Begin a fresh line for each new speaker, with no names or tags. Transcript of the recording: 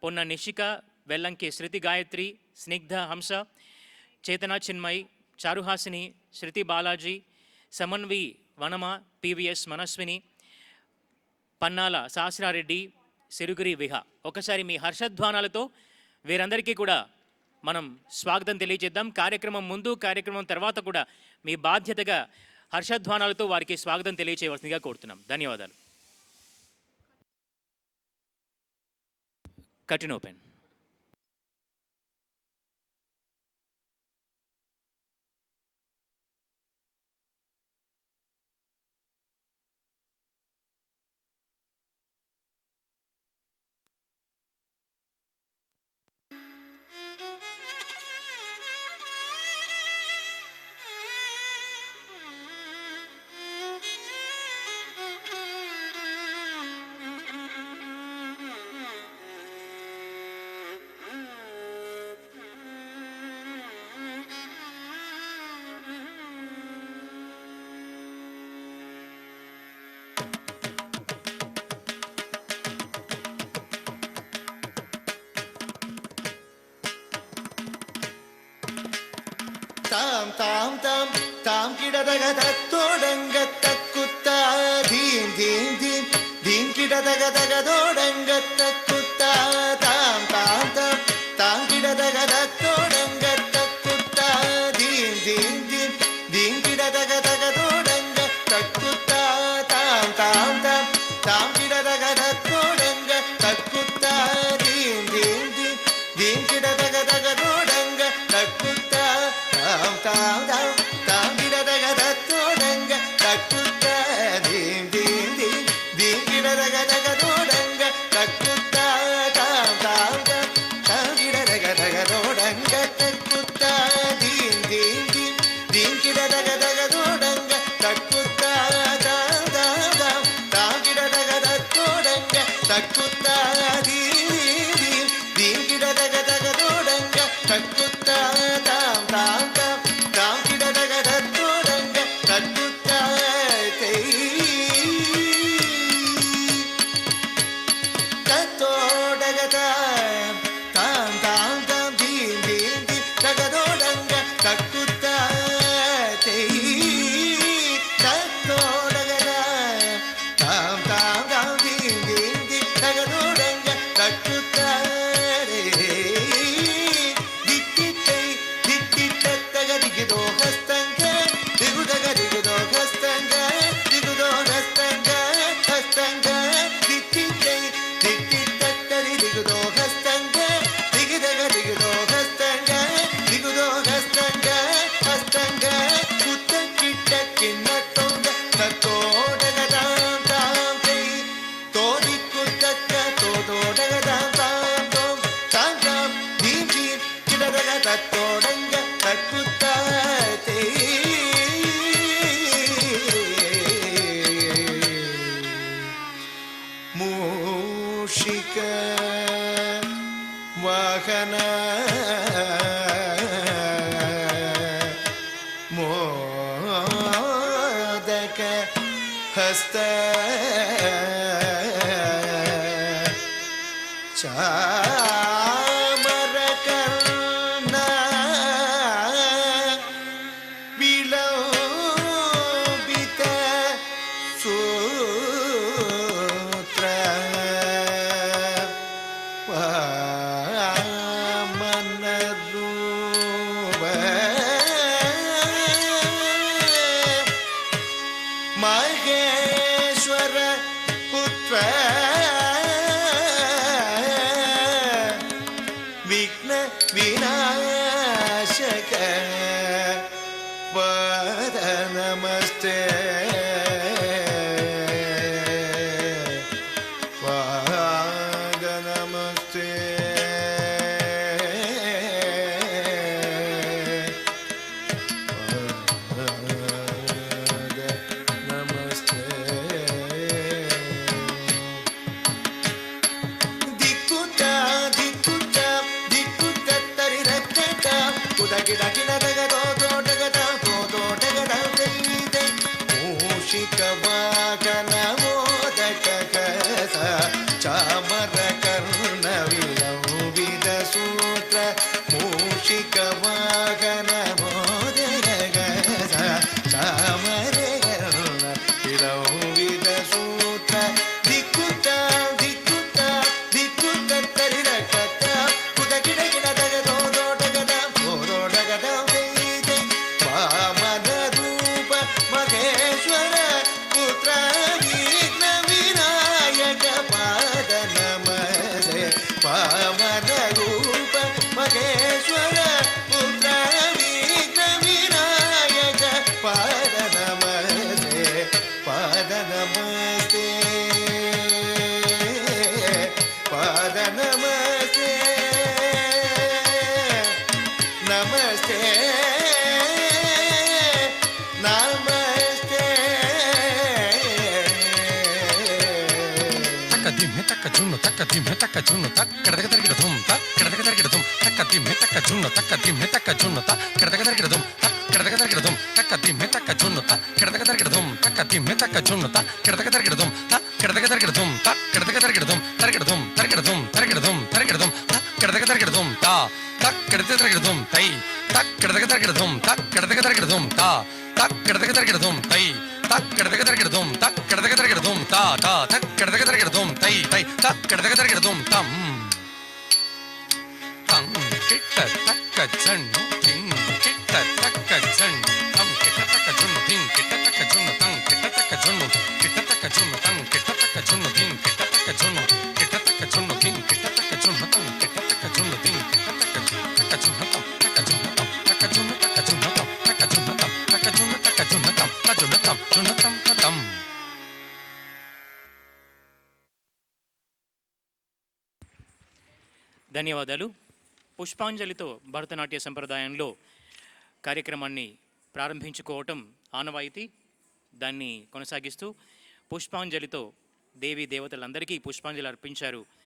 పొన్న నిషిక, వెల్లంకి శృతి గాయత్రి, స్నిగ్ధ హంస, చేతన చిన్మయ్, చారుహాసిని, శృతి బాలాజీ, సమన్వి వనమ, పివిఎస్ మనస్విని, పన్నాల సహస్రారెడ్డి, సిరుగురి విహ. ఒకసారి మీ హర్షధ్వానాలతో వీరందరికీ కూడా మనం స్వాగతం తెలియజేద్దాం. కార్యక్రమం ముందు, కార్యక్రమం తర్వాత కూడా మీ బాధ్యతగా హర్షధ్వానాలతో వారికి స్వాగతం తెలియచేయవలసిందిగా కోరుతున్నాం. ధన్యవాదాలు. Curtain open.
தாம் தாம் தாம் தாம் கிடதகத தோடங்க தக்குத்தா தீம் தீம் தீம் தீம் கிடதகதக தோடங்க தக்குத்தா தாம் தாம் தாம் தாம் கிடதகத தோடங்க தக்குத்தா தீம் தீம் தீம் தீம் கிடதகதக தோடங்க தக்குத்தா தாம் தாம் தாம் தாம் கிடதகத தோடங்க தக்குத்தா தீம் தீம் தீம் தீம் கிடதகதக தோடங்க தக்குத்தா தாம் தாம் தாம் தாம் கிடதகத தோடங்க தக்குத்தா தீம் தீம் தீம் தீம் கிடதகதக தோடங்க தக்குத்தா தாம் தாம் தாம் தாம் கிடதகதக தோடங்க தக்குத்தா தீம் தீம் தீம் தீம் கிடதகதக தோடங்க தக்குத்தா தாம் தாம் தாம் தாம் கிடதகத தோடங்க தக்குத்தா தீம் தீம் தீம் கிடதகதக தோடங்க தக்குத்தா தாம் தாம் தாம் தாம் கிடதகத தோடங்க தக்குத்தா தத்தோடகத தாம் தாம் தாம் தீம் தீம் தீம் தகதோடங்க தக்குத்தா தத்தோடகத தாம் தாம் தாம் தீம் தீம் தீம் தகதோடங்க தக்குத்தா தத்தோடங்க தக்குத்தா மூஷிக வாகன மோதக ஹஸ்த மகேஸ்வர புத்ர விக்ன விநாசக வத நமஸ்தே வத நமஸ்தே மூஷிக வாகன மோதக ಚಾಮರ ಕರ್ಣವಿಲವ सूत्र मूषिक वाहन मोदक चामरे विद सूत्र दिक्कुत दिक्कुत दिक्कुत तरिरकत कुद गिಡ ಗಿಡದಗ ದೋಡಗದ ದೋಡಗದ ವೈದೆ ವಾಮನ ರೂಪ ಮಹೇಶ್ವರ ಪುತ್ರ ವಿಘ್ನ ವಿನಾಯಕ ಪಾದ ನಮಸ್ತೆ ಪಾವನ ರೂಪ ಮಹೇಶ್ವರ ಪುತ್ರ ವಿಘ್ನ ವಿನಾಯಕ ಪಾದ ನಮಸ್ತೆ ಪಾದ ನಮಸ್ತೆ ಪಾದ ನಮಸ್ತೆ ನಮಸ್ತೆ ನಮಸ್ತೆ
ತಕ್ಕ ದಿಮ್ಮೆ ತಕ್ಕ ಜುಣ್ಣು ತಕ್ಕ ದಿಮ್ಮೆ ತಕ್ಕ ಜುಣ್ಣು ತಕ್ಕ ಕೆಡದಗ ತರಗಿಡ ಧುಮ್ ತಕ್ಕ ಕೆಡದಗ ತರಗಿಡ ಧುಮ್ ತಕ್ಕ ದಿಮ್ಮೆ ತಕ್ಕ ಜುಣ್ಣು ತಕ್ಕ ದಿಮ್ಮೆ ತಕ್ಕ ಜುಣ್ಣು ತಕ್ಕ ಕೆಡದಗ ತರಗಿಡ ಧುಮ್ ತಕ್ಕ ಕೆಡದಗ ತರಗಿಡ ಧುಮ್ ತಕ್ಕ ದಿಮ್ಮೆ ತಕ್ಕ ಜುಣ್ಣು ತಕ್ಕ ಕೆಡದಗ ತರಗಿಡ ಧುಮ್ ತಕ್ಕ ದಿಮ್ಮೆ ತಕ್ಕ ಜುಣ್ಣು ತಕ್ಕ ಕೆಡದಗ ತರಗಿಡ ಧುಮ್ ತಕ್ಕ ಕೆಡದಗ ತರಗಿಡ ಧುಮ್ ತಕ್ಕ ಕೆಡದಗ ತರಗಿಡ ಧುಮ್ ತರಗಿಡ ಧುಮ್ ತರಗಿಡ ಧುಮ್ ತರಗಿಡ ಧುಮ್ ತರಗಿಡ ಧುಮ್ ತಕ್ಕ ಕೆಡದಗ ತರಗಿಡ ಧುಮ್ ತಾ ತಕ್ಕ ಕೆಡದಗ ತರಗಿಡ ಧುಮ್ ತೈ ತಕ್ಕ ಕೆಡದಗ ತರಗಿಡ ಧುಮ್ ತಕ್ಕ ಕೆಡದಗ ತರಗಿಡ ಧುಮ್ ತಾ ತಕ್ಕ ಕೆಡದಗ ತರಗಿಡ ಧುಮ್ ತೈ ತಕ್ಕ ಕೆಡದಗ ತರಗಿಡ ಧುಮ್ ತಕ್ಕ ಕೆಡದಗ ತರಗಿಡ ಧುಮ್ ತಾ ತಾ ತಕ್ಕ ಕೆಡದಗ ತರಗಿಡ ಧುಮ್ ತೈ ತೈ ತಕ್ಕ ಕೆಡದಗ ತರಗಿಡ ಧುಮ್ ತಂ ತಂ ಕಿಟ್ಟ ತಕ್ಕ ಜಣ್ಣು ತಿಂಗ್ ಕಿಟ್ಟ ತಕ್ಕ ಜಣ್ಣು ತಂ ಕಿಟ್ಟ ತಕ್ಕ ಜಣ್ಣು ತಿಂಗ್ ಕಿಟ್ಟ ತಕ್ಕ ಜಣ್ಣು ತಂ ಕಿಟ್ಟ ತಕ್ಕ ಜಣ್ಣು ಕಿಟ್ಟ ತಕ್ಕ ಜಣ್ಣು ತಂ ಕಿಟ್ಟ ತಕ್ಕ ಜಣ್ಣು ತಿಂಗ್ ಕಿಟ್ಟ ತಕ್ಕ ಜಣ್ಣು ಕಿಟ್ಟ ತಕ್ಕ ಜಣ್ಣು ತಿಂಗ್ ಕಿಟ್ಟ ತಕ್ಕ ಜಣ್ಣು ತಂ ಕಿಟ್ಟ ತಕ್ಕ ಜಣ್ಣು ತಿಂಗ್ ಕಿಟ್ಟ ತಕ್ಕ ಜಣ್ಣು ತಂ ತಕ್ಕ ಜಣ್ಣು ತಂ ತಕ್ಕ ಜಣ್ಣು ತಕ್ಕ ಜಣ್ಣು ತಂ ತಕ್ಕ ಜಣ್ಣು ತಂ ತಕ್ಕ ಜಣ್ಣು ತಕ್ಕ ಜಣ್ಣು ತಂ ತಕ್ಕ ಜಣ್ಣು ತಂ ಜಣ್ಣು ತಂ ತಂ
ధన్యవాదాలు. పుష్పాంజలితో భరతనాట్య సంప్రదాయంలో కార్యక్రమాన్ని ప్రారంభించుకోవటం ఆనవాయితీ. దాన్ని కొనసాగిస్తూ పుష్పాంజలితో దేవీ దేవతలందరికీ పుష్పాంజలి అర్పించారు